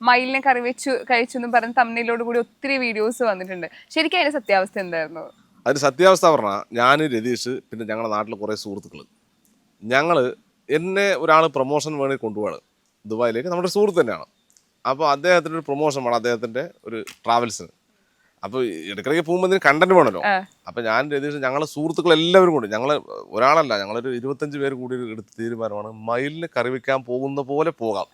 മയിലിനെ കറി വെച്ചു കഴിച്ചു എന്ന് പറഞ്ഞ് തമ്മിലോട് കൂടി ഒത്തിരി വീഡിയോസ് വന്നിട്ടുണ്ട്. ശരിക്കും അതിന്റെ സത്യാവസ്ഥ എന്തായിരുന്നു? അതിന് സത്യാവസ്ഥ പറഞ്ഞാൽ ഞാൻ രതീഷ് പിന്നെ ഞങ്ങളുടെ നാട്ടിൽ കുറേ സുഹൃത്തുക്കൾ എന്നെ ഒരാൾ പ്രൊമോഷൻ വേണ്ടി കൊണ്ടുപോവാണ് ദുബായിലേക്ക്. നമ്മുടെ സുഹൃത്ത് തന്നെയാണ്. അപ്പോൾ അദ്ദേഹത്തിൻ്റെ ഒരു പ്രൊമോഷൻ വേണം, അദ്ദേഹത്തിൻ്റെ ഒരു ട്രാവൽസിന്. അപ്പോൾ ഇടയ്ക്കിടയ്ക്ക് പോകുമ്പോൾ ഇതിന് കണ്ടന്റ് വേണമല്ലോ. അപ്പോൾ ഞാൻ രതീഷ് ഞങ്ങളെ സുഹൃത്തുക്കൾ എല്ലാവരും കൂടി, ഞങ്ങൾ ഒരാളല്ല, ഞങ്ങളൊരു 25 പേര് കൂടി എടുത്ത തീരുമാനമാണ് മയിലിന് കറി വെക്കാൻ പോകുന്ന പോലെ പോകാം.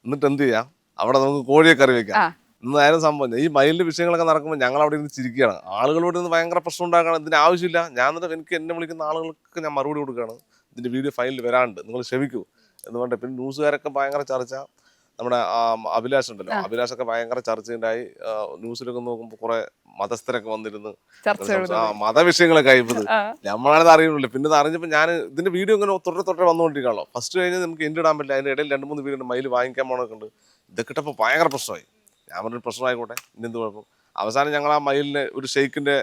എന്നിട്ട് എന്ത് ചെയ്യാം, അവിടെ നമുക്ക് കോഴിയെ കറി വെക്കാം എന്നായിരുന്നു സംഭവം. ഈ മയിലിൻ്റെ വിഷയങ്ങളൊക്കെ നടക്കുമ്പോൾ ഞങ്ങൾ അവിടെ ഇരുന്ന് ചിരിക്കുകയാണ്. ആളുകളോട് ഇന്ന് ഭയങ്കര പ്രശ്നം ഉണ്ടാക്കുകയാണ്. ഇതിന് ആവശ്യമില്ല. ഞാൻ എന്നിട്ട് എനിക്ക് എന്നെ വിളിക്കുന്ന ആളുകൾക്ക് ഞാൻ മറുപടി കൊടുക്കുകയാണ്, ഇതിൻ്റെ വീഡിയോ ഫൈനൽ വരാണ്ട് നിങ്ങൾ ക്ഷമിക്കൂ എന്ന് പറഞ്ഞിട്ട്. പിന്നെ ന്യൂസുകാരൊക്കെ ഭയങ്കര ചർച്ച. നമ്മുടെ അഭിലാഷ് ഉണ്ടല്ലോ, അഭിലാഷൊക്കെ ഭയങ്കര ചർച്ചയുണ്ടായി. ന്യൂസിലൊക്കെ നോക്കുമ്പോൾ കുറെ മതസ്ഥരൊക്കെ വന്നിരുന്ന് മതവിഷയങ്ങളൊക്കെ ആയിപ്പത്. നമ്മളാണത് അറിയുന്നില്ല. പിന്നെ ഇത് അറിഞ്ഞപ്പോൾ ഞാൻ ഇതിന്റെ വീഡിയോ ഇങ്ങനെ തൊട്ടേ വന്നുകൊണ്ടിരിക്കുകയാണല്ലോ. ഫസ്റ്റ് കഴിഞ്ഞ് നമുക്ക് എൻ്റെ ഇടാൻ പറ്റില്ല. അതിൻ്റെ ഇടയിൽ 2-3 വീഡിയോ മയിൽ വാങ്ങിക്കാൻ പോകണമൊക്കെ ഉണ്ട്. ഇതൊക്കെ ഇട്ടപ്പോൾ ഭയങ്കര പ്രശ്നമായി. ഞാൻ പറഞ്ഞൊരു പ്രശ്നമായിക്കോട്ടെ, ഇനി എന്ത് കുഴപ്പം. അവസാനം ഞങ്ങൾ ആ മയിലിനെ ഒരു ഷെയ്ക്കിന്റെ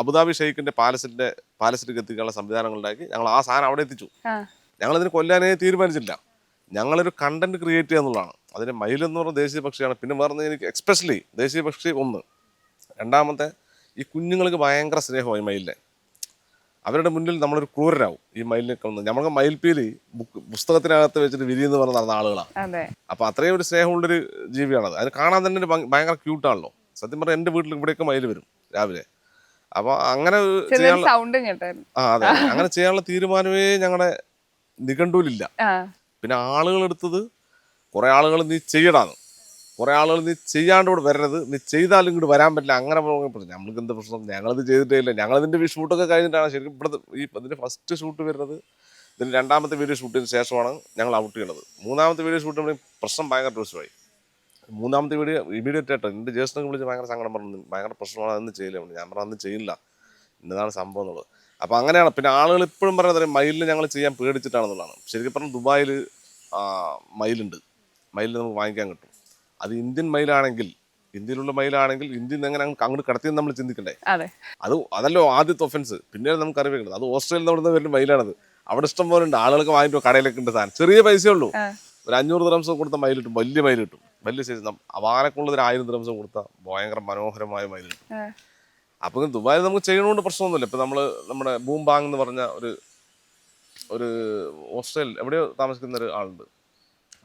അബുദാബി ഷെയ്ക്കിന്റെ പാലസിലേക്ക് എത്തിക്കാനുള്ള സംവിധാനങ്ങൾ ഉണ്ടാക്കി ഞങ്ങൾ ആ സാധനം അവിടെ എത്തിച്ചു. ഞങ്ങളിതിന് കൊല്ലാനേ തീരുമാനിച്ചില്ല. ഞങ്ങളൊരു കണ്ടന്റ് ക്രിയേറ്റ് ചെയ്യുക എന്നുള്ളതാണ്. അതിന് മയിലെന്ന് പറഞ്ഞ ദേശീയ പക്ഷിയാണ്. പിന്നെ വേറെ എനിക്ക് എക്സ്പെഷ്യലി ദേശീയ പക്ഷി ഒന്ന്. രണ്ടാമത്തെ, ഈ കുഞ്ഞുങ്ങൾക്ക് ഭയങ്കര സ്നേഹമായി മയിലിനെ. അവരുടെ മുന്നിൽ നമ്മളൊരു ക്രൂരരാകും ഈ മയിലിനെ കാണുന്നത്. നമ്മൾക്ക് മയിൽപ്പീലി പുസ്തകത്തിനകത്ത് വെച്ചിട്ട് വിരിയെന്ന് പറഞ്ഞ് നടന്ന ആളുകളാണ്. അപ്പൊ അത്രയും ഒരു സ്നേഹമുള്ളൊരു ജീവിയാണത്. അത് കാണാൻ തന്നെ ഒരു ഭയങ്കര ക്യൂട്ടാണല്ലോ. സത്യം പറഞ്ഞാൽ എൻ്റെ വീട്ടിൽ ഇവിടെയൊക്കെ മയിൽ വരും രാവിലെ. അപ്പൊ അങ്ങനെ അതെ, അങ്ങനെ ചെയ്യാനുള്ള തീരുമാനമേ ഞങ്ങളുടെ നിഘണ്ടുവിലില്ല. പിന്നെ ആളുകൾ എടുത്തത് കുറെ ആളുകൾ നീ ചെയ്യടാന്ന്, കുറെ ആളുകൾ നീ ചെയ്യാണ്ട് ഇവിടെ വരരുത്, നീ ചെയ്താലും ഇങ്ങോട്ട് വരാൻ പറ്റില്ല, അങ്ങനെ നമ്മൾക്ക് എന്ത് പ്രശ്നം, ഞങ്ങളിത് ചെയ്തിട്ടേ ഇല്ല. ഞങ്ങളിതിൻ്റെ ഷൂട്ടൊക്കെ കഴിഞ്ഞിട്ടാണ് ശരിക്കും ഇവിടുത്തെ ഇതിൻ്റെ ഫസ്റ്റ് ഷൂട്ട് വരുന്നത്. ഇതിന് രണ്ടാമത്തെ വീഡിയോ ഷൂട്ടിന് ശേഷമാണ് ഞങ്ങൾ ഔട്ട് ചെയ്യണത്. മൂന്നാമത്തെ വീഡിയോ ഷൂട്ട് ചെയ്യുമ്പോൾ പ്രശ്നം ഭയങ്കര പ്രശ്നമായി. മൂന്നാമത്തെ വീഡിയോ ഇമീഡിയറ്റ് ആയിട്ട് എൻ്റെ ജ്യേഷ്ഠനൊക്കെ വിളിച്ച് ഭയങ്കര സങ്കടം പറഞ്ഞു, ഭയങ്കര പ്രശ്നമാണ്, അതൊന്നും ചെയ്യില്ല. ഞാൻ പറഞ്ഞാൽ അന്ന് ചെയ്യില്ല, ഇന്നതാണ് സംഭവം എന്നുള്ളത്. അപ്പോൾ അങ്ങനെയാണ്. പിന്നെ ആളുകൾ ഇപ്പോഴും പറയുന്നത് മയിലിൽ ഞങ്ങൾ ചെയ്യാൻ പേടിച്ചിട്ടാണെന്നുള്ളതാണ്. ശരിക്കും പറഞ്ഞാൽ ദുബായിൽ മയിലുണ്ട്, മയിലിൽ നമുക്ക് വാങ്ങിക്കാൻ കിട്ടും. അത് ഇന്ത്യൻ മയിലാണെങ്കിൽ, ഇന്ത്യയിലുള്ള മയിലാണെങ്കിൽ ഇന്ത്യയിൽ നിന്ന് എങ്ങനെ അങ്ങോട്ട് കടത്തിയെന്ന് നമ്മൾ ചിന്തിക്കണ്ടേ. അതല്ലോ ആദ്യത്തെ ഒഫൻസ്. പിന്നീട് നമുക്ക് അറിയിക്കുന്നത് അത് ഓസ്ട്രേലിയയിൽ നിന്ന് വരുന്ന മയിലാണത്. അവിടെ ഇഷ്ടം പോലെ ഉണ്ട്, ആളുകൾക്ക് വാങ്ങിയിട്ട് കടയിലൊക്കെ ഉണ്ട് സാധനം. ചെറിയ പൈസയേ ഉള്ളൂ. ഒരു 500 ദിർഹംസ് കൊടുത്ത മയിൽ കിട്ടും, വലിയ മയിൽ കിട്ടും, വലിയ സൈസ്. അവാനക്കുള്ളത് 1000 ദിർഹംസ് കൊടുത്താൽ ഭയങ്കര മനോഹരമായ മയിൽ കിട്ടും. അപ്പം ദുബായിൽ നമുക്ക് ചെയ്യണോണ്ട് പ്രശ്നമൊന്നുമില്ല. ഇപ്പം നമ്മുടെ ബൂംബാങ് എന്ന് പറഞ്ഞ ഒരു ഓസ്ട്രേലിയ എവിടെയോ താമസിക്കുന്ന ഒരു ആളുണ്ട്.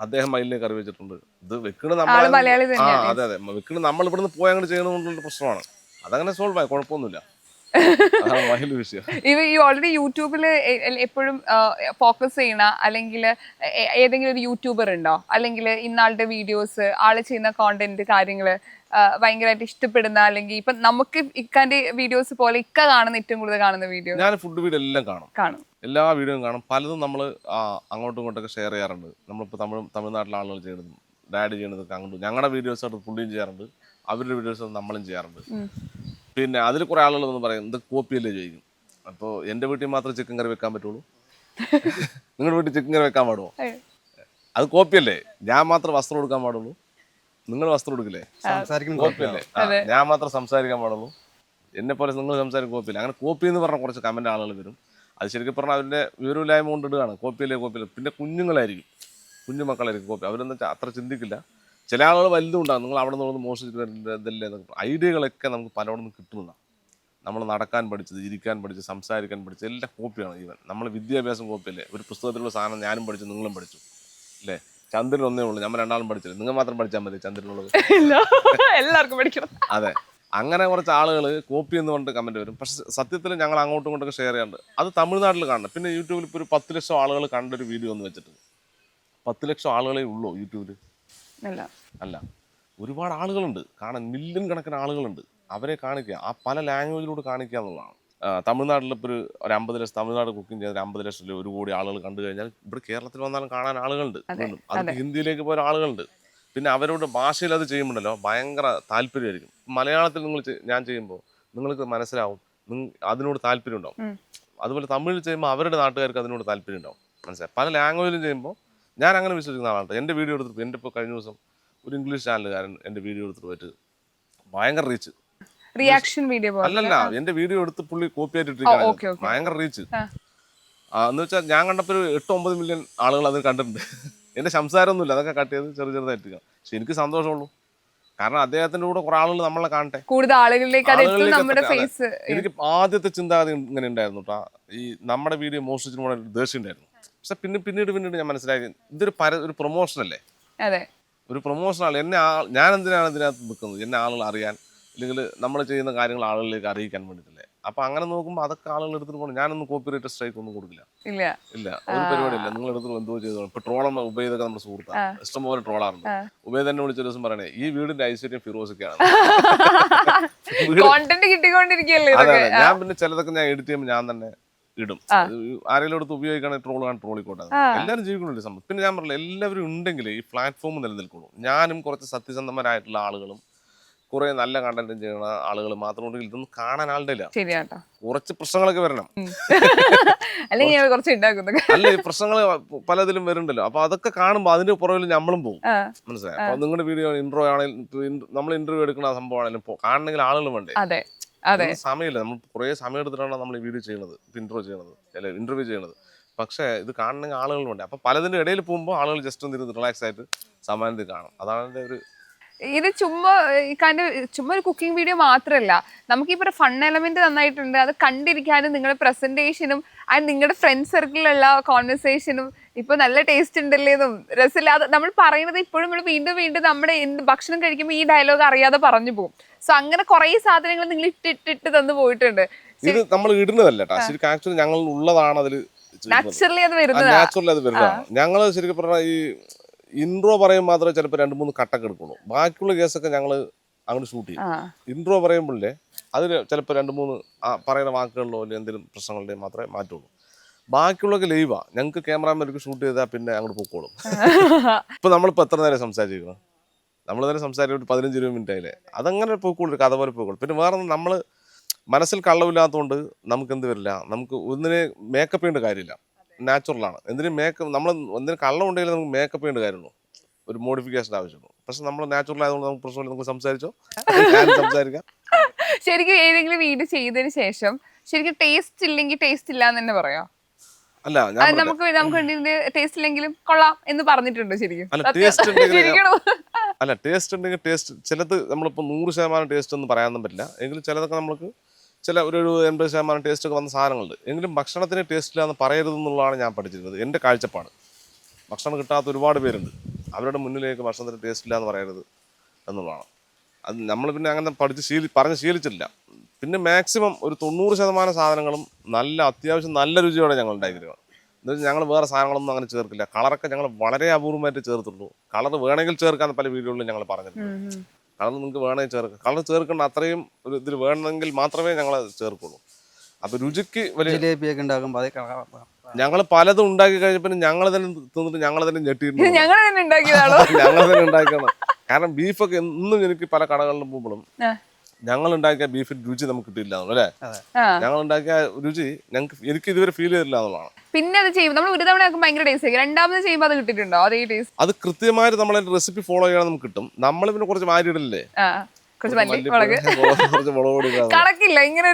അദ്ദേഹം മയിലിനെ കറി വെച്ചിട്ടുണ്ട്. ഇത് വെക്കണ് നമ്മൾ അതെ വെക്കണ് നമ്മൾ ഇവിടുന്ന് പോയി അങ്ങോട്ട് ചെയ്യണമെന്നുള്ള പ്രശ്നമാണ്. അതങ്ങനെ സോൾവ് ആയി, കുഴപ്പമൊന്നുമില്ല. ഓൾറെഡി യൂട്യൂബില് എപ്പോഴും ഫോക്കസ് ചെയ്യണ അല്ലെങ്കിൽ ഏതെങ്കിലും ഒരു യൂട്യൂബർ ഉണ്ടോ, അല്ലെങ്കിൽ ഇന്നാളുടെ വീഡിയോസ്, ആള് ചെയ്യുന്ന കോണ്ടന്റ് കാര്യങ്ങള് ഭയങ്കരമായിട്ട് ഇഷ്ടപ്പെടുന്ന, അല്ലെങ്കിൽ ഇപ്പൊ നമുക്ക് ഇക്കാന്റെ വീഡിയോസ് പോലെ ഇക്ക കാണുന്ന ഏറ്റവും കൂടുതൽ കാണുന്ന വീഡിയോ? ഞാൻ ഫുഡ് വീഡിയോ എല്ലാം കാണും, എല്ലാ വീഡിയോയും കാണും. പലതും നമ്മൾ അങ്ങോട്ടും ഇങ്ങോട്ടൊക്കെ ഷെയർ ചെയ്യാറുണ്ട്. നമ്മളിപ്പോൾ തമിഴ്നാട്ടിലെ ആളുകൾ ചെയ്യുന്നതും ഡാഡി ചെയ്യുന്നതൊക്കെ അങ്ങോട്ടും ഞങ്ങളുടെ വീഡിയോസ് ആയിട്ട് പുള്ളിയും ചെയ്യാറുണ്ട്, അവരുടെ വീഡിയോസ് നമ്മളും ചെയ്യാറുണ്ട്. പിന്നെ അതിൽ കുറെ ആളുകൾ എന്ന് പറയും ഇത് കോപ്പിയല്ലേ ചോദിക്കും. അപ്പോൾ എൻ്റെ വീട്ടിൽ മാത്രമേ ചിക്കൻ കറി വെക്കാൻ പറ്റുള്ളൂ, നിങ്ങളുടെ വീട്ടിൽ ചിക്കൻ കറി വെക്കാൻ പാടുമോ? അത് കോപ്പിയല്ലേ. ഞാൻ മാത്രം വസ്ത്രം കൊടുക്കാൻ പാടുള്ളൂ, നിങ്ങൾ വസ്ത്രം കൊടുക്കില്ലേ? കോപ്പിയല്ലേ. ഞാൻ മാത്രം സംസാരിക്കാൻ പാടുള്ളൂ, എന്നെ പോലെ നിങ്ങൾ സംസാരിക്കും, കോപ്പിയില്ല. അങ്ങനെ കോപ്പി എന്ന് പറഞ്ഞ കുറച്ച് കമന്റ് ആളുകൾ വരും. അത് ശരിക്കും പറഞ്ഞാൽ അവരുടെ വിവരമില്ലായ്മ കൊണ്ട് ഇടുകയാണ്, കോപ്പിയല്ലേ. പിന്നെ കുഞ്ഞുങ്ങളായിരിക്കും, കുഞ്ഞുമക്കളായിരിക്കും കോപ്പി. അവരെന്ന് വെച്ചാൽ അത്ര ചിന്തിക്കില്ല. ചില ആളുകൾ വലുതും ഉണ്ടാകും, നിങ്ങൾ അവിടെ നിന്ന് മോശിച്ചിട്ട് ഇതല്ലേ. ഐഡിയകളൊക്കെ നമുക്ക് പലവിടെ നിന്ന് കിട്ടുന്നതാണ്. നമ്മൾ നടക്കാൻ പഠിച്ചത്, ഇരിക്കാൻ പഠിച്ചത്, സംസാരിക്കാൻ പഠിച്ചത് എല്ലാം കോപ്പിയാണ്. ഈവൻ നമ്മൾ വിദ്യാഭ്യാസം കോപ്പിയല്ലേ. ഒരു പുസ്തകത്തിലുള്ള സാധനം ഞാനും പഠിച്ചു, നിങ്ങളും പഠിച്ചു അല്ലേ. ചന്ദ്രൻ ഒന്നേ ഉള്ളൂ, നമ്മൾ രണ്ടാളും പഠിച്ചില്ല. നിങ്ങൾ മാത്രം പഠിച്ചാൽ മതി ചന്ദ്രനുള്ളത്, എല്ലാവർക്കും പഠിക്കണം. അതെ. അങ്ങനെ കുറച്ച് ആളുകൾ കോപ്പി എന്ന് പറഞ്ഞിട്ട് കമന്റ് വരും. പക്ഷെ സത്യത്തിൽ ഞങ്ങൾ അങ്ങോട്ടും ഇങ്ങോട്ടൊക്കെ ഷെയർ ചെയ്യാറുണ്ട്. അത് തമിഴ്നാട്ടിൽ കാണണം. പിന്നെ യൂട്യൂബിൽ ഇപ്പോൾ ഒരു 10 ലക്ഷം ആളുകൾ കണ്ടൊരു വീഡിയോ ഒന്ന് വെച്ചിട്ട് 10 ലക്ഷം ആളുകളെ ഉള്ളൂ യൂട്യൂബിൽ? അല്ല, ഒരുപാട് ആളുകളുണ്ട് കാണാൻ, മില്യൺ കണക്കിന് ആളുകളുണ്ട്. അവരെ കാണിക്കുക, ആ പല ലാംഗ്വേജിലൂടെ കാണിക്കുക എന്നുള്ളതാണ്. തമിഴ്നാട്ടിൽ ഇപ്പോൾ ഒരു 50 ലക്ഷം, തമിഴ്നാട് കുക്കിംഗ് ചെയ്ത 50 ലക്ഷം 1 കോടി ആളുകൾ കണ്ടു കഴിഞ്ഞാൽ ഇവിടെ കേരളത്തിൽ വന്നാലും കാണാൻ ആളുകളുണ്ട്. അത് ഹിന്ദിയിലേക്ക് പോയ ആളുകളുണ്ട്. പിന്നെ അവരോട് ഭാഷയിൽ അത് ചെയ്യുമ്പോഴല്ലോ ഭയങ്കര താല്പര്യമായിരിക്കും. മലയാളത്തിൽ ഞാൻ ചെയ്യുമ്പോൾ നിങ്ങൾക്ക് മനസ്സിലാവും, അതിനോട് താല്പര്യം ഉണ്ടാവും. അതുപോലെ തമിഴിൽ ചെയ്യുമ്പോൾ അവരുടെ നാട്ടുകാർക്ക് അതിനോട് താല്പര്യം ഉണ്ടാവും. മനസ്സിലായി. പല ലാംഗ്വേജിലും ചെയ്യുമ്പോൾ ഞാൻ അങ്ങനെ വിശ്വസിക്കുന്ന ആളാണ്. എൻ്റെ വീഡിയോ എടുത്തിട്ട് എൻ്റെ ഇപ്പോൾ കഴിഞ്ഞ ദിവസം ഒരു ഇംഗ്ലീഷ് ചാനലുകാരൻ എൻ്റെ വീഡിയോ എടുത്തിട്ട് പോയിട്ട് ഭയങ്കര റീച്ച്, റിയാക്ഷൻ വീഡിയോ അല്ലല്ല, എൻ്റെ വീഡിയോ എടുത്ത് പുള്ളി കോപ്പി ആയിട്ടിരിക്കുകയാണ്. ഭയങ്കര റീച്ച് എന്ന് വെച്ചാൽ ഞാൻ കണ്ടപ്പോൾ ഒരു 8-9 മില്യൺ ആളുകൾ അത് കണ്ടിട്ടുണ്ട് എൻ്റെ സംസാരമൊന്നുമില്ല, അതൊക്കെ കട്ട് ചെയ്ത് ചെറുതായിട്ട്. പക്ഷെ എനിക്ക് സന്തോഷമുള്ളൂ, കാരണം അദ്ദേഹത്തിൻ്റെ കൂടെ കുറെ ആളുകൾ നമ്മളെ കാണട്ടെ, കൂടുതൽ ആളുകളിലേക്ക് അത് എത്തും നമ്മുടെ ഫേസ്. എനിക്ക് ആദ്യത്തെ ചിന്താഗതി ഇങ്ങനെ ഉണ്ടായിരുന്നു കേട്ടോ, ഈ നമ്മുടെ വീഡിയോ മോഷ്ടിച്ചിട്ട് ദേഷ്യം ഉണ്ടായിരുന്നു. പക്ഷെ പിന്നീട് ഞാൻ മനസ്സിലാക്കി ഇതൊരു ഒരു പ്രൊമോഷനല്ലേ, അതെ, ഒരു പ്രൊമോഷനാണ്. ഞാൻ എന്തിനാണ് ഇതിനകത്ത് നിൽക്കുന്നത്, എന്നെ ആളുകൾ അറിയാൻ, അല്ലെങ്കിൽ നമ്മൾ ചെയ്യുന്ന കാര്യങ്ങൾ ആളുകളിലേക്ക് അറിയിക്കാൻ വേണ്ടിയിട്ടല്ലേ. അപ്പൊ അങ്ങനെ നോക്കുമ്പോൾ അതൊക്കെ ആളുകൾ എടുത്തിട്ട് പോകണം. ഞാനൊന്നും കോപ്പിറൈറ്റ് സ്ട്രൈക്ക് ഒന്നും കൊടുക്കില്ല, ഇല്ല ഇല്ല, ഒരു പരിപാടിയില്ല. നിങ്ങൾ എടുത്ത് എന്തോ ചെയ്തോ. ഇപ്പൊ ട്രോളം ഉപയോഗിതൊക്കെ നമ്മുടെ സുഹൃത്താണ്, ഇഷ്ടംപോലെ ട്രോളാറുണ്ട്. ഉപയോഗ തന്നെ വിളിച്ച ദിവസം പറയണേ, ഈ വീടിന്റെ ഐശ്വര്യം ഫിറോസിക്കാണ്. കോണ്ടന്റ് കിട്ടിക്കൊണ്ടിരിക്കുകയല്ലേ. അതെ, ഞാൻ പിന്നെ ചിലതൊക്കെ ഞാൻ എഡിറ്റ് ചെയ്യുമ്പോൾ ഞാൻ തന്നെ ഇടും. ആരെങ്കിലും എടുത്ത് ഉപയോഗിക്കുകയാണെങ്കിൽ ട്രോളിക്കോട്ടെ, എല്ലാവരും ജീവിക്കുന്നുണ്ട് സംഭവം. പിന്നെ ഞാൻ പറഞ്ഞില്ല, എല്ലാവരും ഉണ്ടെങ്കിൽ ഈ പ്ലാറ്റ്ഫോം നിലനിൽക്കുള്ളൂ. ഞാനും കുറച്ച് സത്യസന്ധന്മാരായിട്ടുള്ള ആളുകളും കുറെ നല്ല കണ്ടന്റും ചെയ്യുന്ന ആളുകൾ മാത്രം ഉണ്ടെങ്കിൽ ഇതൊന്നും കാണാൻ ആളുടെ ഇല്ല. കുറച്ച് പ്രശ്നങ്ങളൊക്കെ വരണം, അല്ല ഈ പ്രശ്നങ്ങൾ പലതിലും വരുന്നുണ്ടല്ലോ. അപ്പൊ അതൊക്കെ കാണുമ്പോൾ അതിന്റെ പുറകിൽ നമ്മളും പോകും, മനസ്സിലായി. അപ്പൊ നിങ്ങളുടെ വീഡിയോ ഇൻട്രോ ആണെങ്കിലും നമ്മൾ ഇന്റർവ്യൂ എടുക്കുന്ന സംഭവമാണെങ്കിലും കാണണമെങ്കിൽ ആളുകൾ വേണ്ടേ. സമയമില്ല, നമ്മൾ കുറെ സമയം എടുത്തിട്ടാണ് നമ്മൾ ഈ വീഡിയോ ചെയ്യുന്നത്, ഇൻട്രോ ചെയ്യുന്നത്, അല്ലെ ഇന്റർവ്യൂ ചെയ്യുന്നത്. പക്ഷെ ഇത് കാണണമെങ്കിൽ ആളുകൾ വേണ്ടേ. അപ്പൊ പലതിന്റെ ഇടയിൽ പോകുമ്പോൾ ആളുകൾ ജസ്റ്റ് ഒന്ന് റിലാക്സ് ആയിട്ട് സമാനത്തിൽ കാണും. അതാണ് എൻ്റെ ഒരു ഇത് ചുമ്മാ ഒരു കുക്കിംഗ് വീഡിയോ മാത്രമല്ല, നമുക്കിപ്പോൾ ഫൺ എലമെന്റ് നന്നായിട്ടുണ്ട്. അത് കണ്ടിരിക്കാനും നിങ്ങളുടെ പ്രസന്റേഷനും ആൻഡ് നിങ്ങളുടെ ഫ്രണ്ട് സർക്കിളിലുള്ള കോൺവെർസേഷനും ഇപ്പൊ നല്ല ടേസ്റ്റ് ഉണ്ടല്ലേന്നും രസമില്ലാതെ നമ്മൾ പറയുന്നത് ഇപ്പോഴും നമ്മൾ വീണ്ടും വീണ്ടും നമ്മുടെ എന്ത് ഭക്ഷണം കഴിക്കുമ്പോൾ ഈ ഡയലോഗ് അറിയാതെ പറഞ്ഞു പോകും. സോ അങ്ങനെ കുറെ സാധനങ്ങൾ നിങ്ങൾ ഇട്ടിട്ട് തന്നു പോയിട്ടുണ്ട്. ഇത് നമ്മൾ ഇടുന്നതല്ല ശരിക്കും, ആക്ച്വലി ഞങ്ങൾ ഉള്ളതാണ് അതിൽ, നാച്ചുറലി അത് വരുന്നതാണ്. ഞങ്ങൾ ശരിക്കും പറഞ്ഞാൽ ഈ ഇൻട്രോ പറയും മാത്രമേ ചിലപ്പോൾ 2-3 കട്ടൊക്കെ എടുക്കുള്ളൂ. ബാക്കിയുള്ള കേസൊക്കെ ഞങ്ങൾ അങ്ങോട്ട് ഷൂട്ട് ചെയ്യും. ഇൻട്രോ പറയുമ്പോഴേ അതിൽ ചിലപ്പോൾ 2-3 പറയുന്ന വാക്കുകളിലോ അല്ലെങ്കിൽ എന്തെങ്കിലും പ്രശ്നങ്ങളുടെയോ മാത്രമേ മാറ്റുള്ളൂ. ബാക്കിയുള്ളതൊക്കെ ലൈവാ, ഞങ്ങൾക്ക് ക്യാമറാമാർക്ക് ഷൂട്ട് ചെയ്താൽ പിന്നെ അങ്ങോട്ട് പൊക്കോളും. ഇപ്പം നമ്മളിപ്പോൾ എത്ര നേരം സംസാരിച്ചിരിക്കണം, നമ്മൾ നേരം സംസാരിച്ചിട്ട് 15-20 മിനിറ്റ് ആയില്ലേ, അതങ്ങനെ പോയിക്കോളൂ, കഥ പോലെ പോയിക്കോളൂ. പിന്നെ വേറെ നമ്മൾ മനസ്സിൽ കള്ളമില്ലാത്തതുകൊണ്ട് നമുക്ക് എന്ത് വരില്ല, നമുക്ക് ഒന്നിനെ മേക്കപ്പ് ചെയ്യേണ്ട കാര്യമില്ല, നാച്ചുറലാണ്. എന്തിനും നമ്മൾ എന്തിനും കള്ളം ഉണ്ടെങ്കിൽ നമുക്ക് മേക്കപ്പ് ചെയ്യേണ്ട കാര്യമുള്ളൂ, ഒരു മോഡിഫിക്കേഷൻ ആവശ്യമുള്ളൂ. പക്ഷെ നമ്മൾ നാച്ചുറൽ ആയതുകൊണ്ട് നമുക്ക് പ്രശ്നമില്ല, നമുക്ക് സംസാരിച്ചോ, ഞാൻ സംസാരിക്കാം. ശരിക്കും ഏതെങ്കിലും വീഡിയോ ചെയ്തതിന് ശേഷം ശരിക്കും ടേസ്റ്റ് ഇല്ലെങ്കിൽ ടേസ്റ്റ് ഇല്ല എന്ന് തന്നെ പറയാം. അല്ല നമുക്ക് ടേസ്റ്റ് ഇല്ലെങ്കിലും കൊള്ളാം എന്ന് പറഞ്ഞിട്ടുണ്ട് ശരിക്കും. അല്ല ടേസ്റ്റ് ഉണ്ടെങ്കിൽ ടേസ്റ്റ് ചിലത് നമ്മളിപ്പോൾ 100% ടേസ്റ്റ് ഒന്നും പറയാനൊന്നും പറ്റില്ല. എങ്കിലും ചിലതൊക്കെ നമുക്ക് ചില ഒരു 80% ടേസ്റ്റ് ഒക്കെ വന്ന സാധനങ്ങളുണ്ട്. എങ്കിലും ഭക്ഷണത്തിന് ടേസ്റ്റ് ഇല്ല എന്ന് പറയരുതെന്നുള്ളതാണ് ഞാൻ പഠിച്ചിരുന്നത്, എൻ്റെ കാഴ്ചപ്പാട്. ഭക്ഷണം കിട്ടാത്ത ഒരുപാട് പേരുണ്ട്, അവരുടെ മുന്നിലേക്ക് ഭക്ഷണത്തിന് ടേസ്റ്റ് ഇല്ല എന്ന് പറയരുത് എന്നുള്ളതാണ്. അത് നമ്മൾ പിന്നെ അങ്ങനെ പറഞ്ഞ് ശീലിച്ചിട്ടില്ല. പിന്നെ മാക്സിമം ഒരു 90% സാധനങ്ങളും അത്യാവശ്യം നല്ല രുചിയോടെ ഞങ്ങൾ ഉണ്ടാക്കിയിരിക്കണം. എന്നുവെച്ചാൽ ഞങ്ങൾ വേറെ സാധനങ്ങളൊന്നും അങ്ങനെ ചേർക്കില്ല. കളറൊക്കെ ഞങ്ങൾ വളരെ അപൂർവമായിട്ട് ചേർത്തിട്ടുള്ളൂ. കളർ വേണമെങ്കിൽ ചേർക്കാൻ പല വീഡിയോകളിലും ഞങ്ങൾ പറഞ്ഞിട്ടുണ്ട്. കളർ നിങ്ങൾക്ക് വേണമെങ്കിൽ ചേർക്കാം, കളർ ചേർക്കേണ്ട അത്രയും ഒരു ഇതിൽ വേണമെങ്കിൽ മാത്രമേ ഞങ്ങൾ ചേർക്കുള്ളൂ. അപ്പൊ രുചിക്ക് വലിയ ഞങ്ങൾ പലതും ഉണ്ടാക്കി കഴിഞ്ഞപ്പോൾ ഞങ്ങൾ തന്നെ തിന്നിട്ട് ഞങ്ങൾ തന്നെ ഞെട്ടിയിരുന്നു. ഞങ്ങൾ തന്നെ ഉണ്ടാക്കിയാണ്. കാരണം ബീഫൊക്കെ എന്നും എനിക്ക് പല കടകളിലും പോകുമ്പോഴും ഞങ്ങൾ ഉണ്ടാക്കിയ ബീഫിന് രുചി നമുക്ക് കിട്ടിയില്ല അല്ലേ, ഞങ്ങൾ ഉണ്ടാക്കിയ രുചി എനിക്ക് ഇതുവരെ ഫീൽ ചെയ്തില്ല എന്നുള്ളതാണ്. പിന്നെ അത് ചെയ്യുമ്പോൾ നമ്മൾ ഒരു തവണ ഭയങ്കര ടേസ്റ്റ്, രണ്ടാമത് ചെയ്യുമ്പോൾ അത് കിട്ടിയിട്ടുണ്ടോ അതേ ടേസ്റ്റ്? അത് കൃത്യമായിട്ട് നമ്മളെ റെസിപ്പി ഫോളോ ചെയ്യാൻ നമുക്ക് കിട്ടും. നമ്മൾ പിന്നെ കുറച്ച് മാരിയിടല്ലേ, കുറച്ച് മുളക് പൊടി,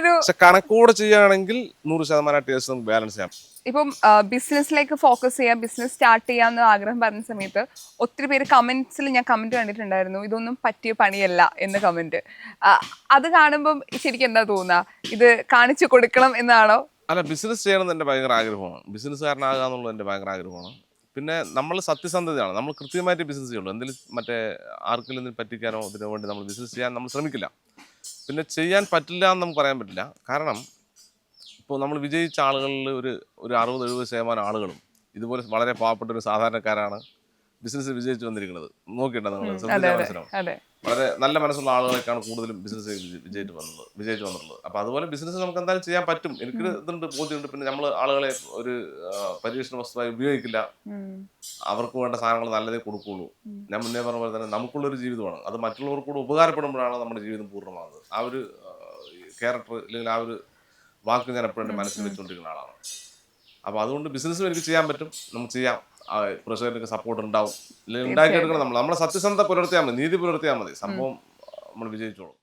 പക്ഷെ കണക്കൂടെ ചെയ്യുകയാണെങ്കിൽ 100% ടേസ്റ്റ് നമുക്ക് ബാലൻസ് ചെയ്യാം. ഇപ്പം ബിസിനസ്സിലേക്ക് ഫോക്കസ് ചെയ്യാം, ബിസിനസ് സ്റ്റാർട്ട് ചെയ്യാമെന്ന് ആഗ്രഹം പറഞ്ഞ സമയത്ത് ഒത്തിരി പേര് കമന്റ്സിൽ ഞാൻ കമന്റ് കണ്ടിട്ടുണ്ടായിരുന്നു, ഇതൊന്നും പറ്റിയ പണിയല്ല എന്ന് കമന്റ്. അത് കാണുമ്പം ശരിക്കും എന്താ തോന്നുക, ഇത് കാണിച്ചു കൊടുക്കണം എന്നാണോ? അല്ല, ബിസിനസ് ചെയ്യണമെന്ന് എൻ്റെ ഭയങ്കര ആഗ്രഹമാണ്, ബിസിനസ്സുകാരനാകുക എന്നുള്ളത് എൻ്റെ ഭയങ്കര ആഗ്രഹമാണ്. പിന്നെ നമ്മൾ സത്യസന്ധതയാണ്, നമ്മൾ കൃത്യമായിട്ട് ബിസിനസ് ചെയ്യുള്ളൂ. എന്തെങ്കിലും ആർക്കെങ്കിലും പറ്റിക്കാനോ ഇതിനു വേണ്ടി നമ്മൾ ബിസിനസ് ചെയ്യാൻ നമ്മൾ ശ്രമിക്കില്ല. പിന്നെ ചെയ്യാൻ പറ്റില്ല എന്ന് നമുക്ക് പറയാൻ പറ്റില്ല. കാരണം ഇപ്പോൾ നമ്മൾ വിജയിച്ച ആളുകളിൽ ഒരു 60-70% ആളുകളും ഇതുപോലെ വളരെ പാവപ്പെട്ട ഒരു സാധാരണക്കാരാണ് ബിസിനസ് വിജയിച്ചു വന്നിരിക്കുന്നത്. നോക്കിയിട്ടാണ് നിങ്ങൾ ശ്രദ്ധിച്ച മനസ്സിലാവും. വളരെ നല്ല മനസ്സുള്ള ആളുകളൊക്കെയാണ് കൂടുതലും ബിസിനസ് വിജയിച്ചു വന്നിട്ടുള്ളത്. അപ്പോൾ അതുപോലെ ബിസിനസ് നമുക്ക് എന്തായാലും ചെയ്യാൻ പറ്റും, എനിക്ക് ഇതുണ്ട്, ബോധ്യമുണ്ട്. പിന്നെ നമ്മൾ ആളുകളെ ഒരു പരീക്ഷണ വസ്തുവായി ഉപയോഗിക്കില്ല, അവർക്ക് വേണ്ട സാധനങ്ങൾ നല്ലതേ കൊടുക്കുള്ളൂ. ഞാൻ മുന്നേ പറഞ്ഞ പോലെ തന്നെ നമുക്കുള്ളൊരു ജീവിതമാണ്, അത് മറ്റുള്ളവർക്ക് കൂടെ ഉപകാരപ്പെടുമ്പോഴാണ് നമ്മുടെ ജീവിതം പൂർണ്ണമാകുന്നത്. ആ ഒരു ക്യാരക്ടർ അല്ലെങ്കിൽ ആ ഒരു വാക്ക് ഞാൻ എപ്പോഴും എൻ്റെ മനസ്സിൽ വെച്ചുകൊണ്ടിരിക്കുന്ന ആളാണ്. അപ്പോൾ അതുകൊണ്ട് ബിസിനസ്സും എനിക്ക് ചെയ്യാൻ പറ്റും, നമുക്ക് ചെയ്യാം. പ്രേക്ഷകർക്ക് സപ്പോർട്ട് ഉണ്ടാവും, അല്ലെങ്കിൽ ഉണ്ടാക്കിയെടുക്കണം. നമ്മളെ സത്യസന്ധത പുലർത്തിയാൽ മതി, നീതി പുലർത്തിയാൽ മതി, സംഭവം നമ്മൾ വിജയിച്ചോളും.